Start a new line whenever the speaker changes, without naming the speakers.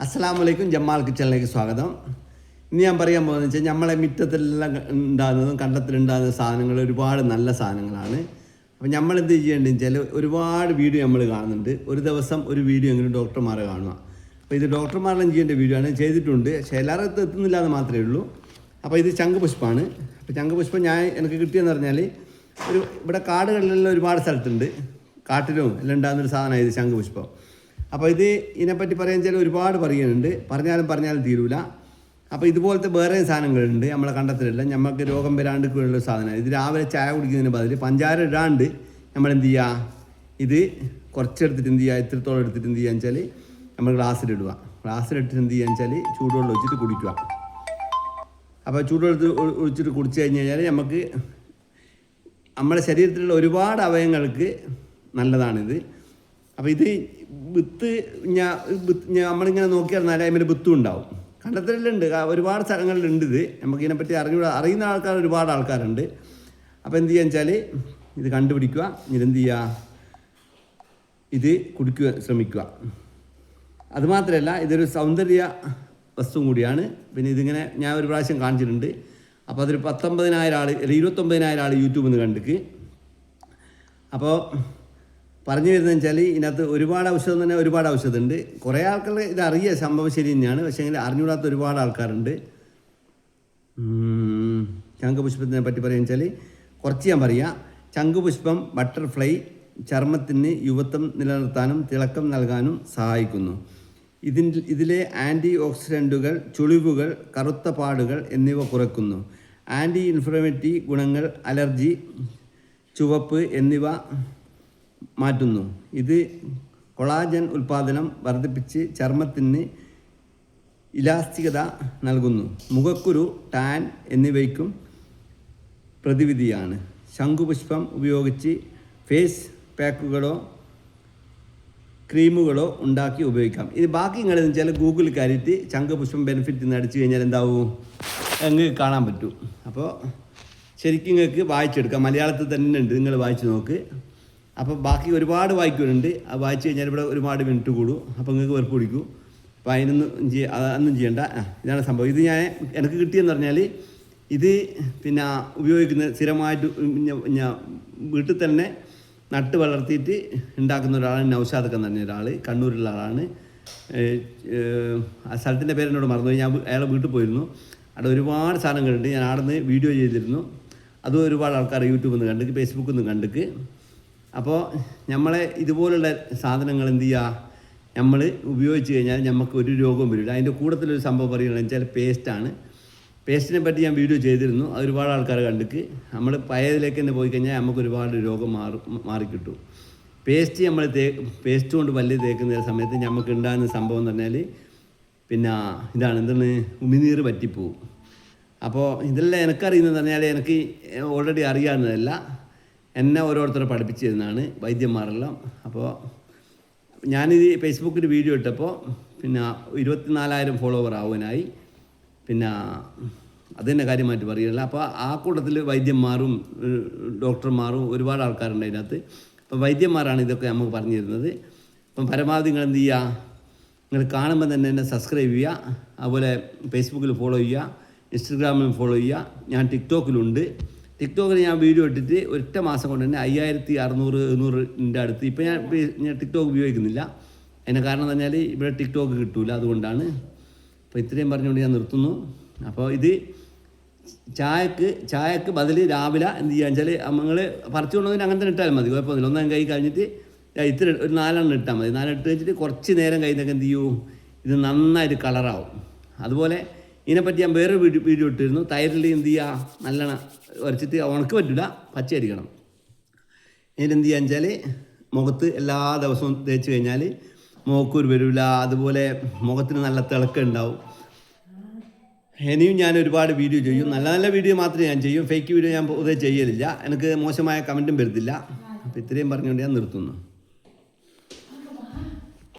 അസ്സലാമലൈക്കും. ജമാൽ കിച്ചണിലേക്ക് സ്വാഗതം. ഇന്ന് ഞാൻ പറയാൻ പോകുന്നത് വെച്ചാൽ നമ്മളെ മുറ്റത്തെല്ലാം ഉണ്ടാകുന്നതും കണ്ടത്തിലുണ്ടാകുന്ന സാധനങ്ങൾ ഒരുപാട് നല്ല സാധനങ്ങളാണ്. അപ്പം നമ്മൾ എന്ത് ചെയ്യേണ്ടതെന്ന് വെച്ചാൽ ഒരുപാട് വീഡിയോ നമ്മൾ കാണുന്നുണ്ട്. ഒരു ദിവസം ഒരു വീഡിയോ എങ്കിലും ഡോക്ടർമാരെ കാണുക. അപ്പോൾ ഇത് ഡോക്ടർമാരെല്ലാം ചെയ്യേണ്ട വീഡിയോ ആണ്, ചെയ്തിട്ടുണ്ട്. പക്ഷേ എല്ലാവർക്കും എത്തുന്നില്ല എന്ന് മാത്രമേ ഉള്ളൂ. അപ്പോൾ ഇത് ശംഖുപുഷ്പമാണ്. അപ്പോൾ ശംഖുപുഷ്പം എനിക്ക് കിട്ടിയെന്ന് പറഞ്ഞാൽ ഇവിടെ കാടുകളിലെല്ലാം ഒരുപാട് സ്ഥലത്തുണ്ട്, കാട്ടിലും എല്ലാം ഉണ്ടാകുന്നൊരു സാധനമാണ് ഇത് ശംഖുപുഷ്പം. അപ്പോൾ ഇതിനെപ്പറ്റി പറയാൻ വെച്ചാൽ ഒരുപാട് പറയുന്നുണ്ട്, പറഞ്ഞാലും തീരൂല. അപ്പോൾ ഇതുപോലത്തെ വേറെ സാധനങ്ങളുണ്ട് നമ്മളെ കണ്ടത്തിലില്ല. നമുക്ക് രോഗം വരാണ്ടിക്കുള്ള സാധനമാണ് ഇത്. രാവിലെ ചായ കുടിക്കുന്നതിന് ബദൽ പഞ്ചാര ഇടാണ്ട് നമ്മളെന്ത് ചെയ്യുക, ഇത് കുറച്ചെടുത്തിട്ട് എന്ത് ചെയ്യുക, ഇത്രത്തോളം എടുത്തിട്ട് എന്ത് ചെയ്യുക വെച്ചാൽ നമ്മൾ ഗ്ലാസ്സിലിടുക. ഗ്ലാസ്സിലിട്ടിട്ട് എന്ത് ചെയ്യുക വെച്ചാൽ ചൂടുവെള്ളം ഒഴിച്ചിട്ട് കുടിക്കുക. അപ്പോൾ ചൂടുവെള്ളത്തിൽ ഒഴിച്ചിട്ട് കുടിച്ചു കഴിഞ്ഞ് കഴിഞ്ഞാൽ നമുക്ക് നമ്മുടെ ശരീരത്തിലുള്ള ഒരുപാട് അവയവങ്ങൾക്ക് നല്ലതാണിത്. അപ്പോൾ ഇത് വിത്ത് നമ്മളിങ്ങനെ നോക്കിയാൽ അതിൽ വിത്തും ഉണ്ടാവും. കണ്ടത്തിലുണ്ട്, ഒരുപാട് സ്ഥലങ്ങളിലുണ്ട് ഇത്. നമുക്കിതിനെപ്പറ്റി അറിയുന്ന ആൾക്കാർ ഒരുപാട് ആൾക്കാരുണ്ട്. അപ്പോൾ എന്ത് ചെയ്യുക വെച്ചാൽ ഇത് കണ്ടുപിടിക്കുക, ഇതെന്ത് ചെയ്യുക, ഇത് കുടിക്കുക ശ്രമിക്കുക. അതുമാത്രമല്ല ഇതൊരു സൗന്ദര്യ വസ്തു കൂടിയാണ്. പിന്നെ ഇതിങ്ങനെ ഞാൻ ഒരു പ്രാവശ്യം കാണിച്ചിട്ടുണ്ട്. അപ്പോൾ അതൊരു 19,000 ആൾ 29,000 ആൾ യൂട്യൂബിൽ നിന്ന് കണ്ടിക്ക്. അപ്പോൾ പറഞ്ഞു വരുന്നത് വെച്ചാൽ ഇതിനകത്ത് ഒരുപാട് ഔഷധമുണ്ട്. കുറേ ആൾക്കാർ ഇത് അറിയുക സംഭവം ശരി തന്നെയാണ്, പക്ഷേ എങ്കിൽ അറിഞ്ഞുകൂടാത്ത ഒരുപാട് ആൾക്കാരുണ്ട്. ശംഖുപുഷ്പത്തിനെ പറ്റി പറയുക വെച്ചാൽ കുറച്ച് ഞാൻ പറയാം. ശംഖുപുഷ്പം ബട്ടർഫ്ലൈ ചർമ്മത്തിന് യുവത്വം നിലനിർത്താനും തിളക്കം നൽകാനും സഹായിക്കുന്നു. ഇതിലെ ആൻറ്റി ഓക്സിഡൻറ്റുകൾ ചുളിവുകൾ, കറുത്ത പാടുകൾ എന്നിവ കുറയ്ക്കുന്നു. ആൻറ്റി ഇൻഫ്ലമേറ്ററി ഗുണങ്ങൾ, അലർജി, ചുവപ്പ് എന്നിവ മാറ്റുന്നു. ഇത് കൊളാജൻ ഉൽപ്പാദനം വർദ്ധിപ്പിച്ച് ചർമ്മത്തിന് ഇലാസ്തികത നൽകുന്നു. മുഖക്കുരു, ടാൻ എന്നിവയ്ക്കും പ്രതിവിധിയാണ്. ശംഖുപുഷ്പം ഉപയോഗിച്ച് ഫേസ് പാക്കുകളോ ക്രീമുകളോ ഉണ്ടാക്കി ഉപയോഗിക്കാം. ഇത് ബാക്കി ഇങ്ങളെന്ന് വെച്ചാൽ ഗൂഗിളിൽ കയറിയിട്ട് ശംഖുപുഷ്പം ബെനിഫിറ്റ് എന്ന് അടിച്ചു കഴിഞ്ഞാൽ എന്താവും നിങ്ങൾക്ക് കാണാൻ പറ്റും. അപ്പോൾ ശരിക്കും നിങ്ങൾക്ക് വായിച്ചെടുക്കാം. മലയാളത്തിൽ തന്നെ ഉണ്ട്, നിങ്ങൾ വായിച്ച് നോക്ക്. അപ്പോൾ ബാക്കി ഒരുപാട് വായിക്കുന്നുണ്ട്. അത് വായിച്ചു കഴിഞ്ഞാൽ ഇവിടെ ഒരുപാട് മിനിറ്റ് കൂടും. അപ്പോൾ നിങ്ങൾക്ക് വെറുപ്പ് പിടിക്കും. അപ്പോൾ അതൊന്നും ചെയ്യണ്ട. ഇതാണ് സംഭവം. ഇത് എനിക്ക് കിട്ടിയെന്ന് പറഞ്ഞാൽ ഇത് പിന്നെ ഉപയോഗിക്കുന്ന സ്ഥിരമായിട്ട് വീട്ടിൽ തന്നെ നട്ട് വളർത്തിയിട്ട് ഉണ്ടാക്കുന്ന ഒരാളാണ് നൗഷാദ് എന്ന് പറഞ്ഞ ഒരാൾ, കണ്ണൂരിലുള്ള ആളാണ്. ആ സ്ഥലത്തിൻ്റെ പേരെന്നോട് മറന്നുപോയി. ഞാൻ അയാളെ വീട്ടിൽ പോയിരുന്നു. അവിടെ ഒരുപാട് സാധനങ്ങളുണ്ട്. ഞാൻ അവിടെ നിന്ന് വീഡിയോ ചെയ്തിരുന്നു. അതും ഒരുപാട് ആൾക്കാർ യൂട്യൂബിൽ നിന്ന് കണ്ടിക്ക്, ഫേസ്ബുക്കിൽ നിന്ന് കണ്ടിക്ക്. അപ്പോൾ നമ്മളെ ഇതുപോലുള്ള സാധനങ്ങൾ എന്ത് ചെയ്യുക, നമ്മൾ ഉപയോഗിച്ച് കഴിഞ്ഞാൽ നമുക്ക് ഒരു രോഗവും വരില്ല. അതിൻ്റെ കൂട്ടത്തിലൊരു സംഭവം പറയുകയാണെന്ന് വെച്ചാൽ പേസ്റ്റാണ്. പേസ്റ്റിനെ പറ്റി ഞാൻ വീഡിയോ ചെയ്തിരുന്നു. അത് ഒരുപാട് ആൾക്കാർ കണ്ടിക്ക്. നമ്മൾ പഴയതിലേക്ക് തന്നെ പോയി കഴിഞ്ഞാൽ നമുക്ക് ഒരുപാട് രോഗം മാറിക്കിട്ടും. പേസ്റ്റ് കൊണ്ട് പല്ല് തേക്കുന്ന സമയത്ത് നമുക്ക് ഉണ്ടാകുന്ന സംഭവം എന്ന് പറഞ്ഞാൽ പിന്നെ എന്താണ് ഉമിനീർ പറ്റിപ്പോവും. അപ്പോൾ ഇതെല്ലാം എനിക്കറിയുന്നതെന്ന് പറഞ്ഞാൽ എനിക്ക് ഓൾറെഡി അറിയാവുന്നതല്ല, എന്നെ ഓരോരുത്തരെ പഠിപ്പിച്ചു തരുന്നതാണ് വൈദ്യന്മാരെല്ലാം. അപ്പോൾ ഞാനിത് ഫേസ്ബുക്കിൽ വീഡിയോ ഇട്ടപ്പോൾ 24,000 ഫോളോവർ ആവാനായി. അത് തന്നെ കാര്യമായിട്ട് പറയുന്നില്ല. അപ്പോൾ ആ കൂട്ടത്തിൽ വൈദ്യന്മാരും ഡോക്ടർമാരും ഒരുപാട് ആൾക്കാരുണ്ട് അതിനകത്ത്. അപ്പോൾ വൈദ്യന്മാരാണ് ഇതൊക്കെ നമുക്ക് പറഞ്ഞു തരുന്നത്. അപ്പം പരമാവധി നിങ്ങൾ എന്ത് ചെയ്യുക, നിങ്ങൾ കാണുമ്പോൾ തന്നെ എന്നെ സബ്സ്ക്രൈബ് ചെയ്യുക. അതുപോലെ ഫേസ്ബുക്കിൽ ഫോളോ ചെയ്യുക, ഇൻസ്റ്റഗ്രാമിൽ ഫോളോ ചെയ്യുക. ഞാൻ ടിക്ടോക്കിലുണ്ട്. ടിക്ടോക്കിൽ ഞാൻ വീഡിയോ ഇട്ടിട്ട് ഒറ്റ മാസം കൊണ്ട് തന്നെ 5,600-700 അടുത്ത്. ഇപ്പോൾ ഞാൻ ടിക്ടോക്ക് ഉപയോഗിക്കുന്നില്ല. അതിൻ്റെ കാരണം എന്ന് പറഞ്ഞാൽ ഇവിടെ ടിക്ടോക്ക് കിട്ടൂല, അതുകൊണ്ടാണ്. അപ്പോൾ ഇത്രയും പറഞ്ഞുകൊണ്ട് ഞാൻ നിർത്തുന്നു. അപ്പോൾ ഇത് ചായക്ക് ബദൽ രാവിലെ എന്ത് ചെയ്യുക വെച്ചാൽ നമ്മൾ പറിച്ചു കൊണ്ടുവന്നിട്ട് അങ്ങനെ തന്നെ ഇട്ടാൽ മതി, കുഴപ്പമൊന്നുമില്ല. ഒന്നാം കൈ കഴിഞ്ഞിട്ട് ഒരു 4 ഇട്ടാൽ മതി. 4 ഇട്ട് വെച്ചിട്ട് കുറച്ച് നേരം കഴിഞ്ഞൊക്കെ എന്ത് ചെയ്യൂ, ഇത് നന്നായിട്ട് കളറാവും. അതുപോലെ ഇതിനെപ്പറ്റി ഞാൻ വേറെ വീഡിയോ ഇട്ടിരുന്നു. തൈരിൽ എന്ത് ചെയ്യുക, നല്ലോണം ഉരച്ചിട്ട് ഉണക്ക് പറ്റില്ല, പച്ചയരിക്കണം. ഇതിനെന്ത് ചെയ്യുക വെച്ചാൽ മുഖത്ത് എല്ലാ ദിവസവും തേച്ച് കഴിഞ്ഞാൽ മുഖക്കൂര് വരില്ല. അതുപോലെ മുഖത്തിന് നല്ല തിളക്കം ഉണ്ടാവും. ഇനിയും ഞാൻ ഒരുപാട് വീഡിയോ ചെയ്യും. നല്ല വീഡിയോ മാത്രമേ ഞാൻ ചെയ്യും. ഫേക്ക് വീഡിയോ ഞാൻ പൊതുവെ ചെയ്യലില്ല. എനിക്ക് മോശമായ കമൻറ്റും വരുന്നില്ല. അപ്പോൾ ഇത്രയും പറഞ്ഞുകൊണ്ട് ഞാൻ നിർത്തുന്നു.